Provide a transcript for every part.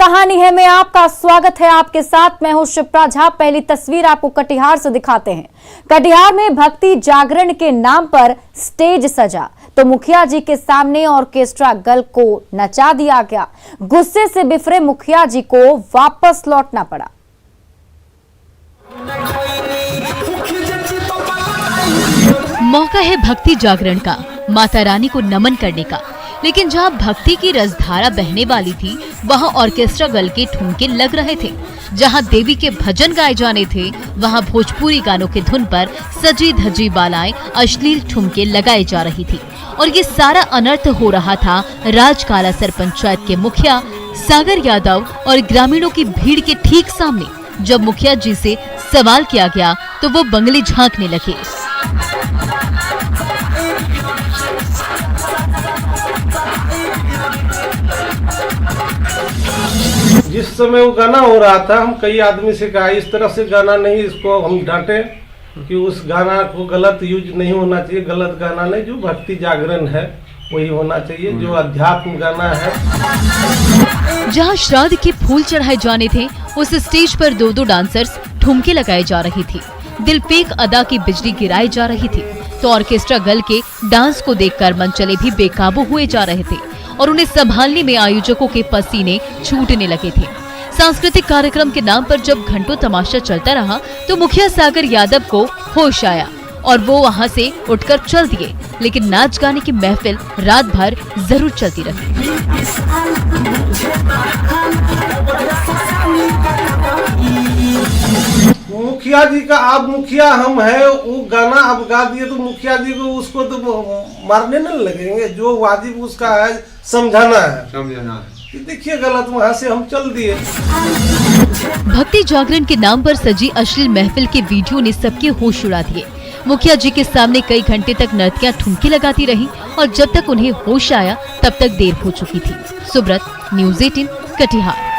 कहानी है में आपका स्वागत है। आपके साथ मैं हूं शिप्रा झा। पहली तस्वीर आपको कटिहार से दिखाते हैं। कटिहार में भक्ति जागरण के नाम पर स्टेज सजा तो मुखिया जी के सामने ऑर्केस्ट्रा गर्ल को नचा दिया गया। गुस्से से बिफरे मुखिया जी को वापस लौटना पड़ा। मौका है भक्ति जागरण का, माता रानी को नमन करने का। लेकिन जहां भक्ति की रसधारा बहने वाली थी, वहां ऑर्केस्ट्रा गर्ल के ठुमके लग रहे थे। जहां देवी के भजन गाए जाने थे, वहां भोजपुरी गानों के धुन पर सजी धजी बालाएं अश्लील ठुमके लगाई जा रही थी। और ये सारा अनर्थ हो रहा था राजकालासर पंचायत के मुखिया सागर यादव और ग्रामीणों की भीड़ के ठीक सामने। जब मुखिया जी से सवाल किया गया तो वो बंगले झांकने लगे। जिस समय वो गाना हो रहा था, हम कई आदमी से कहा इस तरह से गाना नहीं, इसको हम डांटे कि उस गाना को गलत यूज नहीं होना चाहिए। गलत गाना नहीं, जो भक्ति जागरण है वही होना चाहिए, जो अध्यात्म गाना है। जहां श्राद्ध के फूल चढ़ाए जाने थे, उस स्टेज पर दो डांसर्स ठुमके लगाए जा रही थी। दिलफेक अदा की बिजली गिराई जा रही थी तो ऑर्केस्ट्रा गर्ल के डांस को देखकर मनचले भी बेकाबू हुए जा रहे थे और उन्हें संभालने में आयोजकों के पसीने छूटने लगे थे। सांस्कृतिक कार्यक्रम के नाम पर जब घंटों तमाशा चलता रहा तो मुखिया सागर यादव को होश आया और वो वहां से उठकर चल दिए। लेकिन नाच गाने की महफिल रात भर जरूर चलती रही। मुखिया जी का आप मुखिया हम है, वो गाना आप गा दिए तो मुखिया जी को उसको तो मारने नहीं लगेंगे। जो वाजिब उसका है समझाना है। देखिए गलत, वहाँ से हम चल दिए। भक्ति जागरण के नाम पर सजी अश्लील महफिल के वीडियो ने सबके होश उड़ा दिए। मुखिया जी के सामने कई घंटे तक नर्तकियां ठुमकी लगाती रही और जब तक उन्हें होश आया तब तक देर हो चुकी थी। सुब्रत, न्यूज़ 18 कटिहार।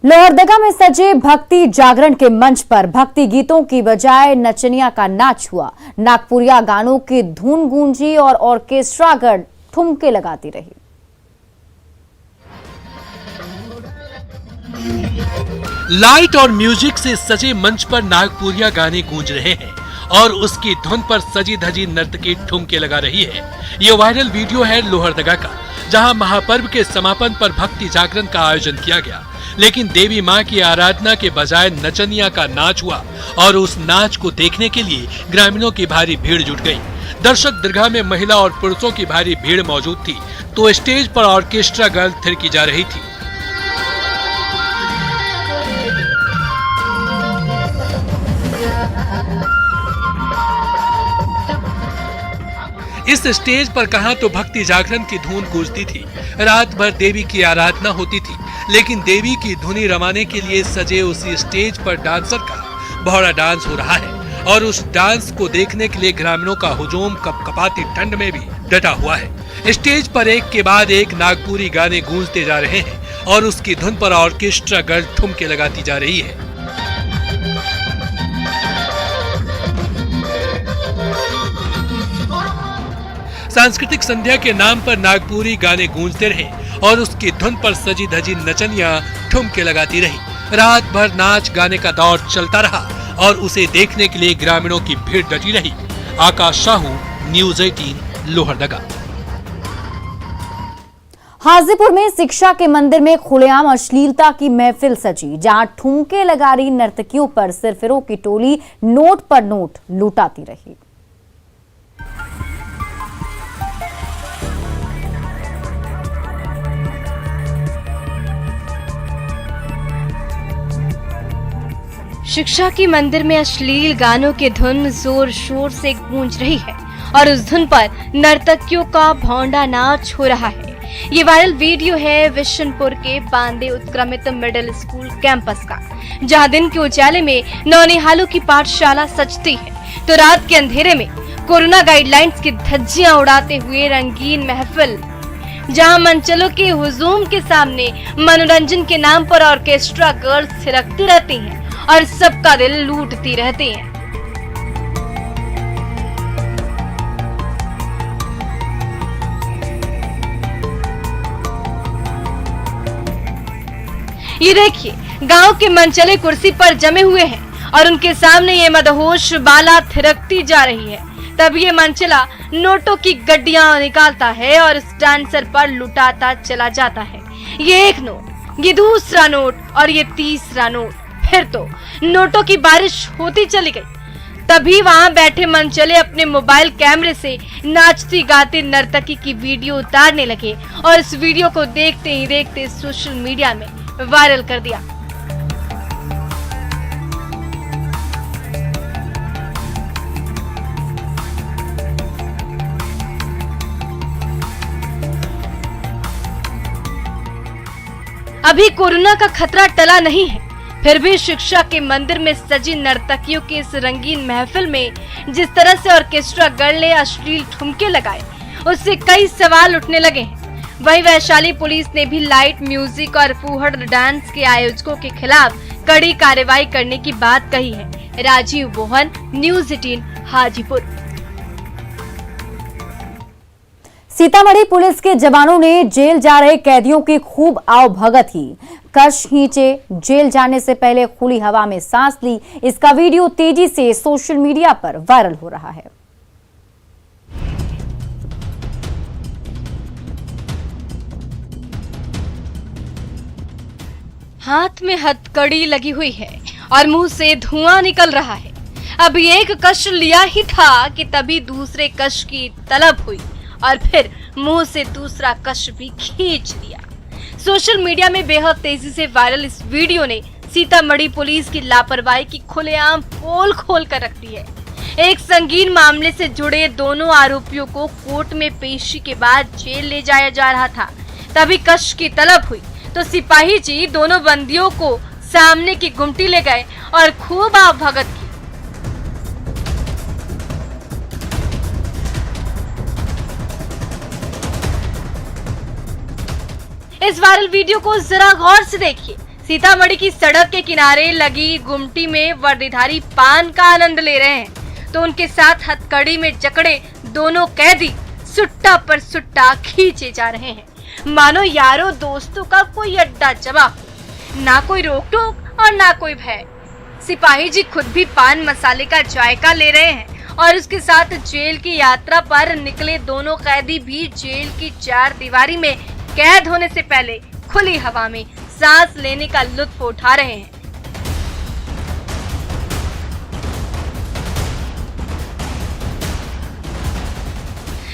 लोहरदगा में सजे भक्ति जागरण के मंच पर भक्ति गीतों की बजाय नचनिया का नाच हुआ। नागपुरिया गानों की धुन गूंजी और ऑर्केस्ट्रा गर्ल ठुमके लगाती रही। लाइट और म्यूजिक से सजे मंच पर नागपुरिया गाने गूंज रहे हैं और उसकी धुन पर सजी धजी नर्तकी ठुमके लगा रही है। ये वायरल वीडियो है लोहरदगा का, जहां महापर्व के समापन पर भक्ति जागरण का आयोजन किया गया। लेकिन देवी मां की आराधना के बजाय नचनिया का नाच हुआ और उस नाच को देखने के लिए ग्रामीणों की भारी भीड़ जुट गई। दर्शक दीर्घा में महिला और पुरुषों की भारी भीड़ मौजूद थी तो स्टेज पर ऑर्केस्ट्रा गर्ल थिरकी जा रही थी। इस स्टेज पर कहां तो भक्ति जागरण की धुन गूंजती थी, रात भर देवी की आराधना होती थी। लेकिन देवी की धुनी रमाने के लिए सजे उसी स्टेज पर डांसर का बहोड़ा डांस हो रहा है और उस डांस को देखने के लिए ग्रामीणों का हुजूम कपकपाती ठंड में भी डटा हुआ है। स्टेज पर एक के बाद एक नागपुरी गाने गूंजते जा रहे हैं और उसकी धुन पर ऑर्केस्ट्रा गर्ल ठुमके लगाती जा रही है। सांस्कृतिक संध्या के नाम पर नागपुरी गाने गूंजते रहे और उसकी धुन पर सजी धजी नचनिया ठुमके लगाती रही। रात भर नाच गाने का दौर चलता रहा और उसे देखने के लिए ग्रामीणों की भीड़ डटी रही। आकाश साहू, न्यूज़ 18 लोहरदगा। हाजीपुर में शिक्षा के मंदिर में खुलेआम अश्लीलता की महफिल सजी, जहां ठुमके लगा रही नर्तकियों पर सिरफिरों की टोली नोट पर नोट लुटाती रही। शिक्षा की मंदिर में अश्लील गानों की धुन जोर शोर से गूंज रही है और उस धुन पर नर्तकियों का भौंडा नाच हो रहा है। ये वायरल वीडियो है विशनपुर के बांदे उत्क्रमित मिडिल स्कूल कैंपस का, जहां दिन के उजाले में नौनिहालों की पाठशाला सजती है तो रात के अंधेरे में कोरोना गाइडलाइंस की धज्जियां उड़ाते हुए रंगीन महफिल जहां मंचलों के हुजूम के सामने मनोरंजन के नाम पर ऑर्केस्ट्रा गर्ल्स थिरकती रहती हैं और सबका दिल लूटती रहती हैं। ये देखिए, गांव के मनचले कुर्सी पर जमे हुए हैं और उनके सामने ये मदहोश बाला थिरकती जा रही है। तब ये मनचला नोटों की गड्डियां निकालता है और इस डांसर पर लुटाता चला जाता है। ये एक नोट, ये दूसरा नोट और ये तीसरा नोट, फिर तो नोटों की बारिश होती चली गई। तभी वहां बैठे मनचले अपने मोबाइल कैमरे से नाचती गाती नर्तकी की वीडियो उतारने लगे और इस वीडियो को देखते ही देखते सोशल मीडिया में वायरल कर दिया। अभी कोरोना का खतरा टला नहीं है, फिर भी शिक्षा के मंदिर में सजी नर्तकियों की इस रंगीन महफिल में जिस तरह से ऑर्केस्ट्रा गर्ल ने अश्लील ठुमके लगाए, उससे कई सवाल उठने लगे हैं। वहीं वैशाली पुलिस ने भी लाइट म्यूजिक और फूहड़ डांस के आयोजकों के खिलाफ कड़ी कार्रवाई करने की बात कही है। राजीव मोहन, न्यूज़ 18 हाजीपुर। सीतामढ़ी पुलिस के जवानों ने जेल जा रहे कैदियों की खूब आवभगत की। कश खींचे, जेल जाने से पहले खुली हवा में सांस ली। इसका वीडियो तेजी से सोशल मीडिया पर वायरल हो रहा है। हाथ में हथकड़ी लगी हुई है और मुंह से धुआं निकल रहा है। अब एक कश लिया ही था कि तभी दूसरे कश की तलब हुई और फिर मुंह से दूसरा कश भी खींच लिया। सोशल मीडिया में बेहद तेजी से वायरल इस वीडियो ने सीतामढ़ी पुलिस की लापरवाही की खुलेआम पोल खोल कर रख दी है। एक संगीन मामले से जुड़े दोनों आरोपियों को कोर्ट में पेशी के बाद जेल ले जाया जा रहा था। तभी कश की तलब हुई तो सिपाही जी दोनों बंदियों को सामने की गुमटी ले गए और खूब आवभगत की। इस वायरल वीडियो को जरा गौर से देखिए। सीतामढ़ी की सड़क के किनारे लगी गुमटी में वर्दीधारी पान का आनंद ले रहे हैं तो उनके साथ हथकड़ी में जकड़े दोनों कैदी सुट्टा पर सुट्टा खींचे जा रहे हैं। मानो यारों दोस्तों का कोई अड्डा जमा, ना कोई रोक टोक और ना कोई भय। सिपाही जी खुद भी पान मसाले का जायका ले रहे हैं और उसके साथ जेल की यात्रा पर निकले दोनों कैदी भी जेल की चार दीवारी में कैद होने से पहले खुली हवा में सांस लेने का लुत्फ उठा रहे हैं।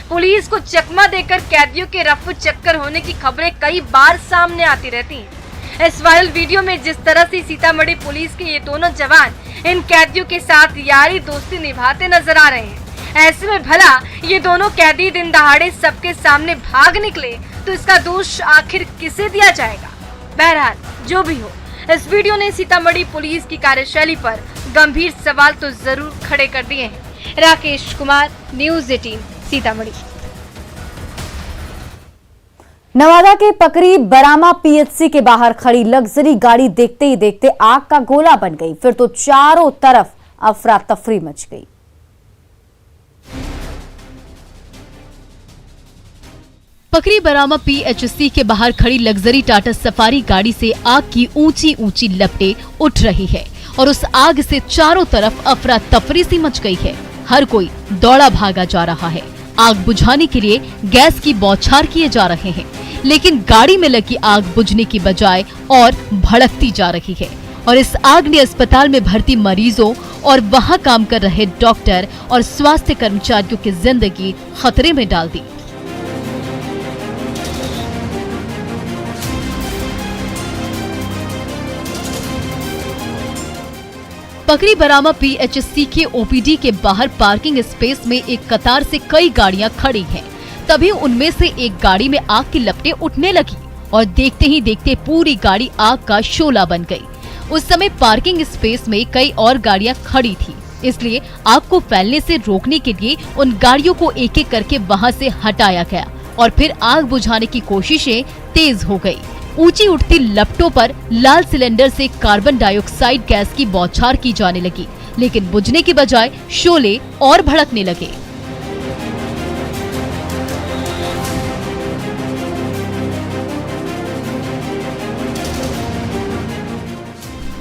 पुलिस को चकमा देकर कैदियों के रफू चक्कर होने की खबरें कई बार सामने आती रहती हैं। इस वायरल वीडियो में जिस तरह से सीतामढ़ी पुलिस के ये दोनों जवान इन कैदियों के साथ यारी दोस्ती निभाते नजर आ रहे हैं, ऐसे में भला ये दोनों कैदी दिन दहाड़े सबके सामने भाग निकले तो इसका दोष आखिर किसे दिया जाएगा? बहरहाल जो भी हो, इस वीडियो ने सीतामढ़ी पुलिस की कार्यशैली पर गंभीर सवाल तो जरूर खड़े कर दिए हैं। राकेश कुमार, न्यूज़ 18 सीतामढ़ी। नवादा के पकरी बरामा पीएचसी के बाहर खड़ी लग्जरी गाड़ी देखते ही देखते आग का गोला बन गई। फिर तो चारों तरफ अफरा तफरी मच गई। पकरी बरामा पीएचसी के बाहर खड़ी लग्जरी टाटा सफारी गाड़ी से आग की ऊंची ऊंची लपटें उठ रही है और उस आग से चारों तरफ अफरा तफरी सी मच गई है। हर कोई दौड़ा भागा जा रहा है। आग बुझाने के लिए गैस की बौछार किए जा रहे हैं, लेकिन गाड़ी में लगी आग बुझने की बजाय और भड़कती जा रही है और इस आग ने अस्पताल में भर्ती मरीजों और वहां काम कर रहे डॉक्टर और स्वास्थ्य कर्मचारियों की जिंदगी खतरे में डाल दी। पकरी बरामा पीएचसी के ओपीडी के बाहर पार्किंग स्पेस में एक कतार से कई गाड़ियां खड़ी हैं। तभी उनमें से एक गाड़ी में आग की लपटें उठने लगी और देखते ही देखते पूरी गाड़ी आग का शोला बन गई। उस समय पार्किंग स्पेस में कई और गाड़ियां खड़ी थी, इसलिए आग को फैलने से रोकने के लिए उन गाड़ियों को एक एक करके वहां से हटाया गया और फिर आग बुझाने की कोशिशें तेज हो गई। ऊंची उठती लपटों पर लाल सिलेंडर से कार्बन डाइऑक्साइड गैस की बौछार की जाने लगी, लेकिन बुझने की बजाय शोले और भड़कने लगे।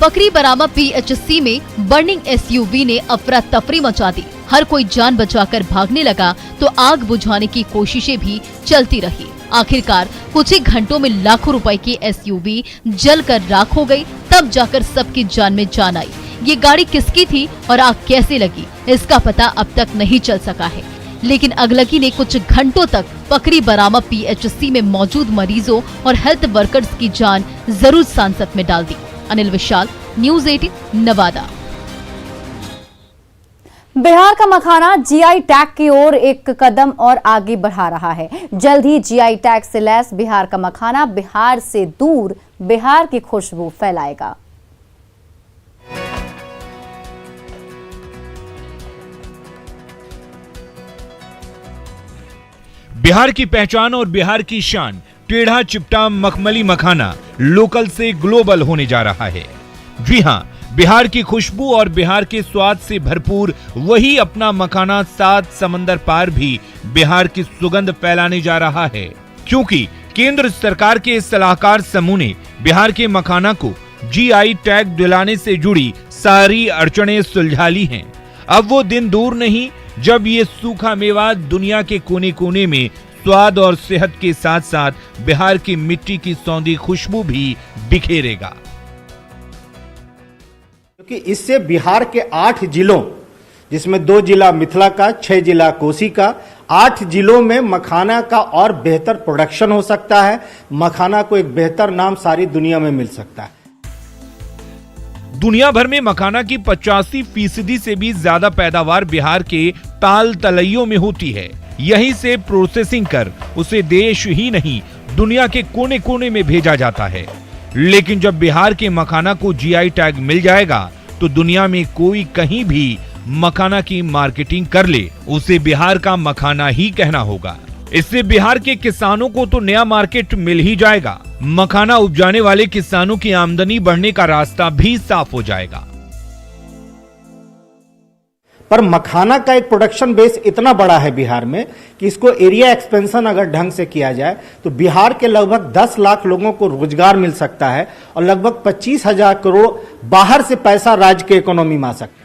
पकरी बरामा पीएचसी में बर्निंग एसयूवी ने अफरा तफरी मचा दी। हर कोई जान बचाकर भागने लगा तो आग बुझाने की कोशिशें भी चलती रही। आखिरकार कुछ ही घंटों में लाखों रुपए की एसयूवी जलकर राख हो गई। तब जाकर सबकी जान में जान आई। ये गाड़ी किसकी थी और आग कैसे लगी, इसका पता अब तक नहीं चल सका है। लेकिन अगलगी ने कुछ घंटों तक पकरी बरामा पीएचसी में मौजूद मरीजों और हेल्थ वर्कर्स की जान जरूर सांसत में डाल दी। अनिल विशाल, न्यूज़ 18, नवादा। बिहार का मखाना जीआई टैग की ओर एक कदम और आगे बढ़ा रहा है। जल्द ही जीआई टैग से लैस बिहार का मखाना बिहार से दूर बिहार की खुशबू फैलाएगा। बिहार की पहचान और बिहार की शान टेढ़ा चिपटा मखमली मखाना लोकल से ग्लोबल होने जा रहा है। जी हाँ, बिहार की खुशबू और बिहार के स्वाद से भरपूर वही अपना मखाना 7 समंदर पार भी बिहार की सुगंध फैलाने जा रहा है, क्योंकि केंद्र सरकार के सलाहकार समूह ने बिहार के मखाना को जीआई टैग दिलाने से जुड़ी सारी अड़चनें सुलझा ली हैं। अब वो दिन दूर नहीं जब ये सूखा मेवा दुनिया के कोने कोने में स्वाद और सेहत के साथ साथ बिहार की मिट्टी की सौंधी खुशबू भी बिखेरेगा। क्योंकि इससे बिहार के 8 जिलों, जिसमें 2 जिला मिथिला का, 6 जिला कोसी का, 8 जिलों में मखाना का और बेहतर प्रोडक्शन हो सकता है। मखाना को एक बेहतर नाम सारी दुनिया में मिल सकता है। दुनिया भर में मखाना की 85% से भी ज्यादा पैदावार बिहार के ताल तलैयों में होती है। यहीं से प्रोसेसिंग कर उसे देश ही नहीं दुनिया के कोने कोने में भेजा जाता है। लेकिन जब बिहार के मखाना को जीआई टैग मिल जाएगा तो दुनिया में कोई कहीं भी मखाना की मार्केटिंग कर ले, उसे बिहार का मखाना ही कहना होगा। इससे बिहार के किसानों को तो नया मार्केट मिल ही जाएगा। मखाना उपजाने वाले किसानों की आमदनी बढ़ने का रास्ता भी साफ हो जाएगा। पर मखाना का एक प्रोडक्शन बेस इतना बड़ा है बिहार में कि इसको एरिया एक्सपेंशन अगर ढंग से किया जाए तो बिहार के लगभग 10 लाख लोगों को रोजगार मिल सकता है और लगभग 25,000 करोड़ बाहर से पैसा राज्य के इकोनॉमी में आ सकता है।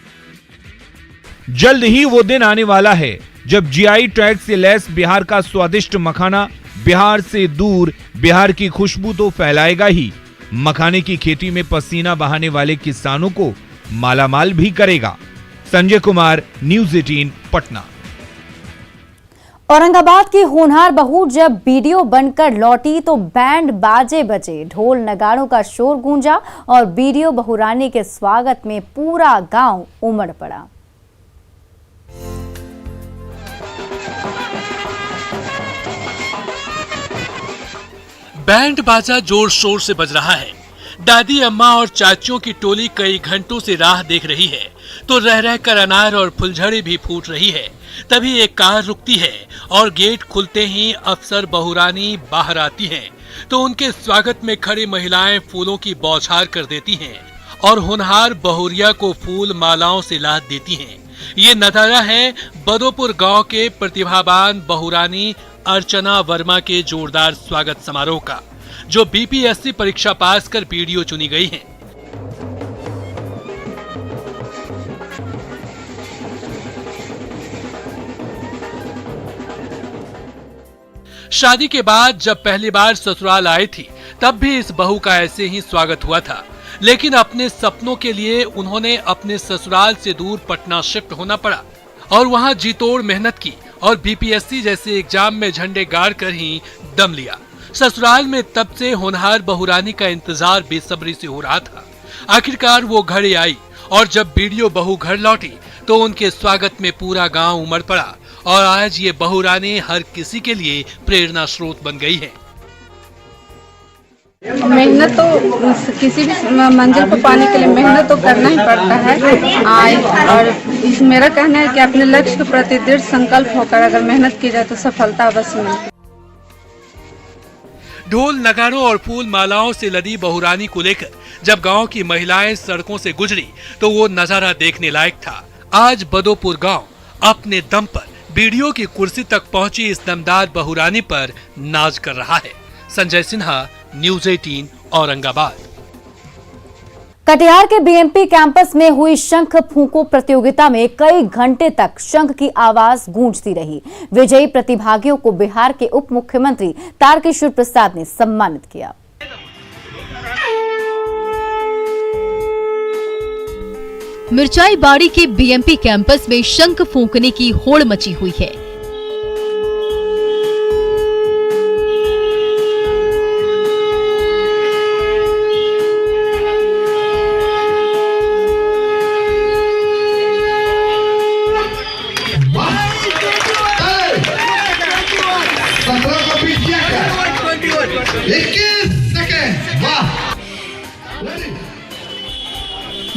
जल्द ही वो दिन आने वाला है जब जीआई टैग से लैस बिहार का स्वादिष्ट मखाना बिहार से दूर बिहार की खुशबू तो फैलाएगा ही, मखाने की खेती में पसीना बहाने वाले किसानों को मालामाल भी करेगा। संजय कुमार, न्यूज़ 18, पटना। औरंगाबाद की होनहार बहू जब वीडियो बनकर लौटी तो बैंड बाजे बजे, ढोल नगाड़ों का शोर गूंजा और वीडियो बहुरानी के स्वागत में पूरा गांव उमड़ पड़ा। बैंड बाजा जोर शोर से बज रहा है। दादी, अम्मा और चाचियों की टोली कई घंटों से राह देख रही है तो रह रह कर अनार और फुलझड़ी भी फूट रही है। तभी एक कार रुकती है और गेट खुलते ही अफसर बहुरानी बाहर आती हैं तो उनके स्वागत में खड़ी महिलाएं फूलों की बौछार कर देती हैं और होनहार बहुरिया को फूल मालाओं से लाद देती हैं। ये नजारा है बदोपुर गांव के प्रतिभावान बहुरानी अर्चना वर्मा के जोरदार स्वागत समारोह का, जो बीपीएससी परीक्षा पास कर पीडीओ चुनी गई हैं। शादी के बाद जब पहली बार ससुराल आई थी तब भी इस बहू का ऐसे ही स्वागत हुआ था, लेकिन अपने सपनों के लिए उन्होंने अपने ससुराल से दूर पटना शिफ्ट होना पड़ा और वहां जी तोड़ मेहनत की और बीपीएससी जैसे एग्जाम में झंडे गाड़ कर ही दम लिया। ससुराल में तब से होनहार बहुरानी का इंतजार बेसब्री से हो रहा था। आखिरकार वो घड़ी आई और जब वीडियो बहू घर लौटी तो उनके स्वागत में पूरा गांव उमड़ पड़ा और आज ये बहुरानी हर किसी के लिए प्रेरणा स्रोत बन गई है। मेहनत तो किसी भी मंजिल को पाने के लिए मेहनत तो करना ही पड़ता है और मेरा कहना है कि अपने लक्ष्य के प्रति दृढ़ संकल्प होकर अगर मेहनत की जाए तो सफलता अवश्य मिलती है। ढोल नगाड़ों और फूल मालाओं से लदी बहुरानी को लेकर जब गांव की महिलाएं सड़कों से गुजरी तो वो नजारा देखने लायक था। आज बदोपुर गांव अपने दम पर बीडीओ की कुर्सी तक पहुंची इस दमदार बहुरानी पर नाज कर रहा है। संजय सिन्हा, न्यूज़ 18 औरंगाबाद। कटिहार के बीएमपी कैंपस में हुई शंख फूंको प्रतियोगिता में कई घंटे तक शंख की आवाज गूंजती रही। विजयी प्रतिभागियों को बिहार के उप मुख्यमंत्री तारकिशोर प्रसाद ने सम्मानित किया। मिर्चाई बाड़ी के बीएमपी कैंपस में शंख फूंकने की होड़ मची हुई है।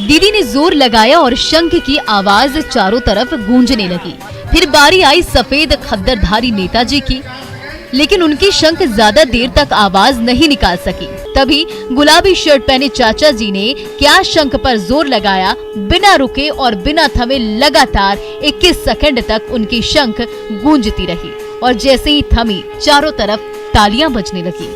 दीदी ने जोर लगाया और शंख की आवाज चारों तरफ गूंजने लगी। फिर बारी आई सफेद खद्दरधारी नेताजी की, लेकिन उनकी शंख ज्यादा देर तक आवाज नहीं निकाल सकी। तभी गुलाबी शर्ट पहने चाचा जी ने क्या शंख पर जोर लगाया। बिना रुके और बिना थमे लगातार 21 सेकंड तक उनकी शंख गूंजती रही और जैसे ही थमी चारों तरफ तालियां बजने लगी।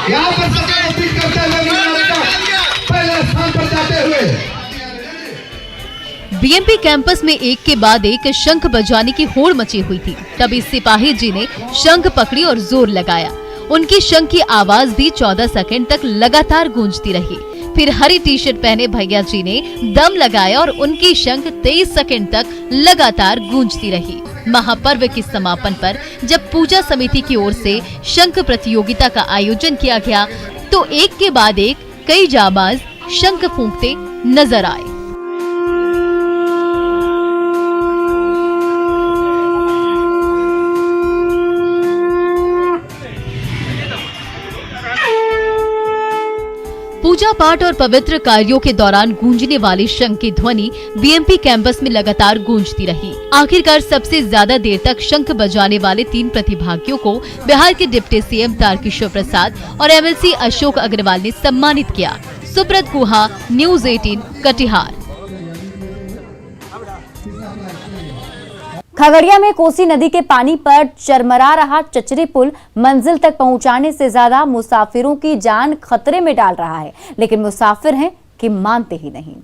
यहाँ पर पहले स्थान पर जाते हुए बीएमपी कैंपस में एक के बाद एक शंख बजाने की होड़ मची हुई थी। तभी सिपाही जी ने शंख पकड़ी और जोर लगाया। उनकी शंख की आवाज भी 14 सेकंड तक लगातार गूंजती रही। फिर हरी टी शर्ट पहने भैया जी ने दम लगाया और उनकी शंख 23 सेकंड तक लगातार गूंजती रही। महापर्व के समापन पर जब पूजा समिति की ओर से शंख प्रतियोगिता का आयोजन किया गया तो एक के बाद एक कई जाबाज शंख फूंकते नजर आए। पूजा पाठ और पवित्र कार्यों के दौरान गूंजने वाले शंख की ध्वनि बीएमपी कैंपस में लगातार गूंजती रही। आखिरकार सबसे ज्यादा देर तक शंख बजाने वाले 3 प्रतिभागियों को बिहार के डिप्टी सीएम तारकिशोर प्रसाद और एमएलसी अशोक अग्रवाल ने सम्मानित किया। सुब्रत गुहा, न्यूज़ 18 कटिहार। खगड़िया में कोसी नदी के पानी पर चरमरा रहा चचरी पुल मंजिल तक पहुंचाने से ज्यादा मुसाफिरों की जान खतरे में डाल रहा है, लेकिन मुसाफिर हैं कि मानते ही नहीं।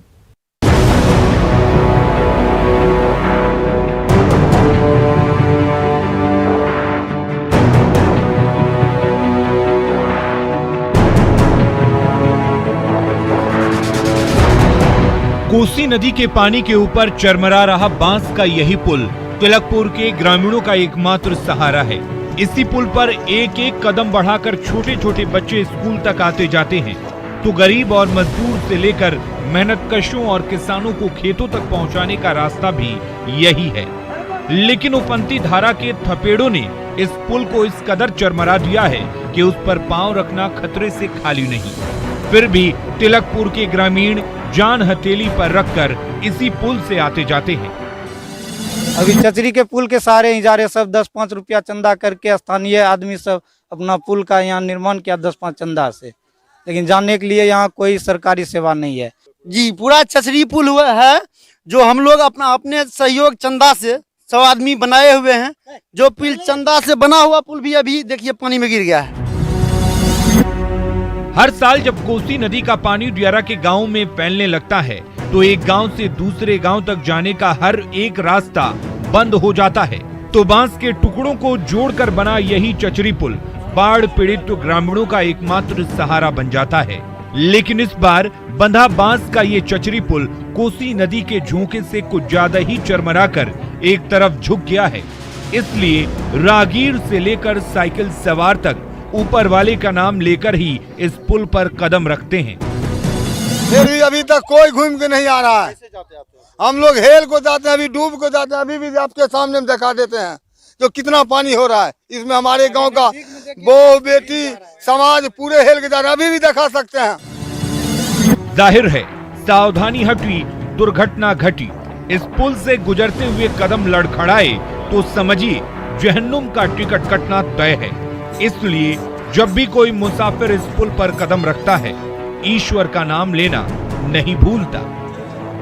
कोसी नदी के पानी के ऊपर चरमरा रहा बांस का यही पुल तिलकपुर के ग्रामीणों का एकमात्र सहारा है। इसी पुल पर एक एक कदम बढ़ाकर छोटे छोटे बच्चे स्कूल तक आते जाते हैं, तो गरीब और मजदूर से लेकर मेहनतकशों और किसानों को खेतों तक पहुंचाने का रास्ता भी यही है। लेकिन उफनती धारा के थपेड़ों ने इस पुल को इस कदर चरमरा दिया है कि उस पर पांव रखना खतरे से खाली नहीं। फिर भी तिलकपुर के ग्रामीण जान हथेली पर रखकर इसी पुल से आते जाते हैं। अभी चचरी के पुल के सहारे ही जा रहे सब 10-5 रुपया चंदा करके स्थानीय आदमी सब अपना पुल का यहाँ निर्माण किया 10-5 चंदा से, लेकिन जाने के लिए यहाँ कोई सरकारी सेवा नहीं है। जी पूरा चचरी पुल हुआ है जो हम लोग अपने सहयोग चंदा से सब आदमी बनाए हुए हैं। जो पुल चंदा से बना हुआ पुल भी अभी देखिए पानी में गिर गया है। हर साल जब कोसी नदी का पानी दियारा के गांव में फैलने लगता है तो एक गांव से दूसरे गांव तक जाने का हर एक रास्ता बंद हो जाता है। तो बांस के टुकड़ों को जोड़कर बना यही चचरी पुल बाढ़ पीड़ित ग्रामीणों का एकमात्र सहारा बन जाता है। लेकिन इस बार बंधा बांस का ये चचरी पुल कोसी नदी के झोंके से कुछ ज्यादा ही चरमराकर एक तरफ झुक गया है। इसलिए राहगीर से लेकर साइकिल सवार तक ऊपर वाले का नाम लेकर ही इस पुल पर कदम रखते हैं। फिर भी अभी तक कोई घूम के नहीं आ रहा है। हम लोग हेल को जाते हैं, अभी डूब को जाते हैं, अभी भी आपके सामने दिखा देते हैं जो कितना पानी हो रहा है। इसमें हमारे गांव का बहू बेटी समाज पूरे हेल के जा रहे हैं, अभी भी दिखा सकते हैं। जाहिर है सावधानी हटी दुर्घटना घटी। इस पुल से गुजरते हुए कदम लड़खड़ाए तो समझिए जहन्नुम का टिकट कटना तय है। इसलिए जब भी कोई मुसाफिर इस पुल पर कदम रखता है, ईश्वर का नाम लेना नहीं भूलता।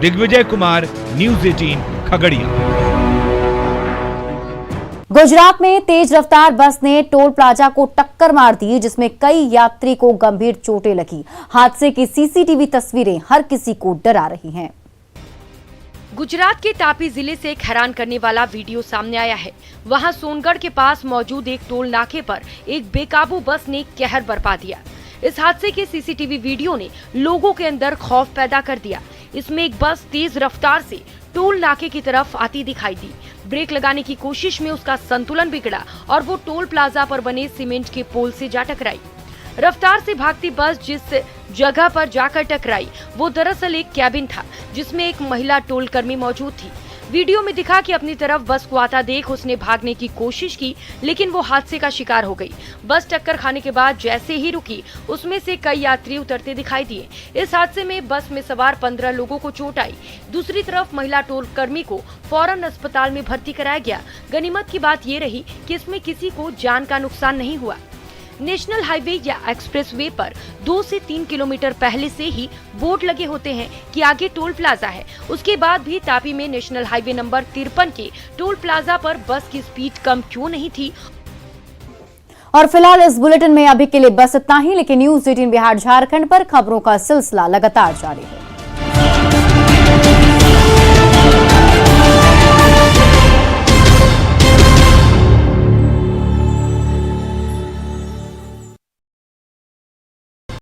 दिग्विजय कुमार, न्यूज़ 18 खगड़िया। गुजरात में तेज रफ्तार बस ने टोल प्लाजा को टक्कर मार दी, जिसमें कई यात्री को गंभीर चोटें लगी। हादसे की सीसीटीवी तस्वीरें हर किसी को डरा रही हैं। गुजरात के तापी जिले से एक हैरान करने वाला वीडियो सामने आया है। वहां सोनगढ़ के पास मौजूद एक टोल नाके पर एक बेकाबू बस ने कहर बरपा दिया। इस हादसे के सीसीटीवी वीडियो ने लोगों के अंदर खौफ पैदा कर दिया। इसमें एक बस तेज रफ्तार से टोल नाके की तरफ आती दिखाई दी। ब्रेक लगाने की कोशिश में उसका संतुलन बिगड़ा और वो टोल प्लाजा पर बने सीमेंट के पोल से जा टकराई। रफ्तार से भागती बस जिस जगह पर जाकर टकराई वो दरअसल एक कैबिन था, जिसमें एक महिला टोल कर्मी मौजूद थी। वीडियो में दिखा कि अपनी तरफ बस को आता देख उसने भागने की कोशिश की, लेकिन वो हादसे का शिकार हो गई। बस टक्कर खाने के बाद जैसे ही रुकी, उसमें से कई यात्री उतरते दिखाई दिए। इस हादसे में बस में सवार 15 लोगों को चोट आई। दूसरी तरफ महिला टोल कर्मी को फौरन अस्पताल में भर्ती कराया गया। गनीमत की बात ये रही कि इसमें किसी को जान का नुकसान नहीं हुआ। नेशनल हाईवे या एक्सप्रेसवे पर 2 से 3 किलोमीटर पहले से ही बोर्ड लगे होते हैं कि आगे टोल प्लाजा है। उसके बाद भी तापी में नेशनल हाईवे नंबर 53 के टोल प्लाजा पर बस की स्पीड कम क्यों नहीं थी। और फिलहाल इस बुलेटिन में अभी के लिए बस इतना ही, लेकिन न्यूज़ 18 बिहार झारखंड पर खबरों का सिलसिला लगातार जारी है।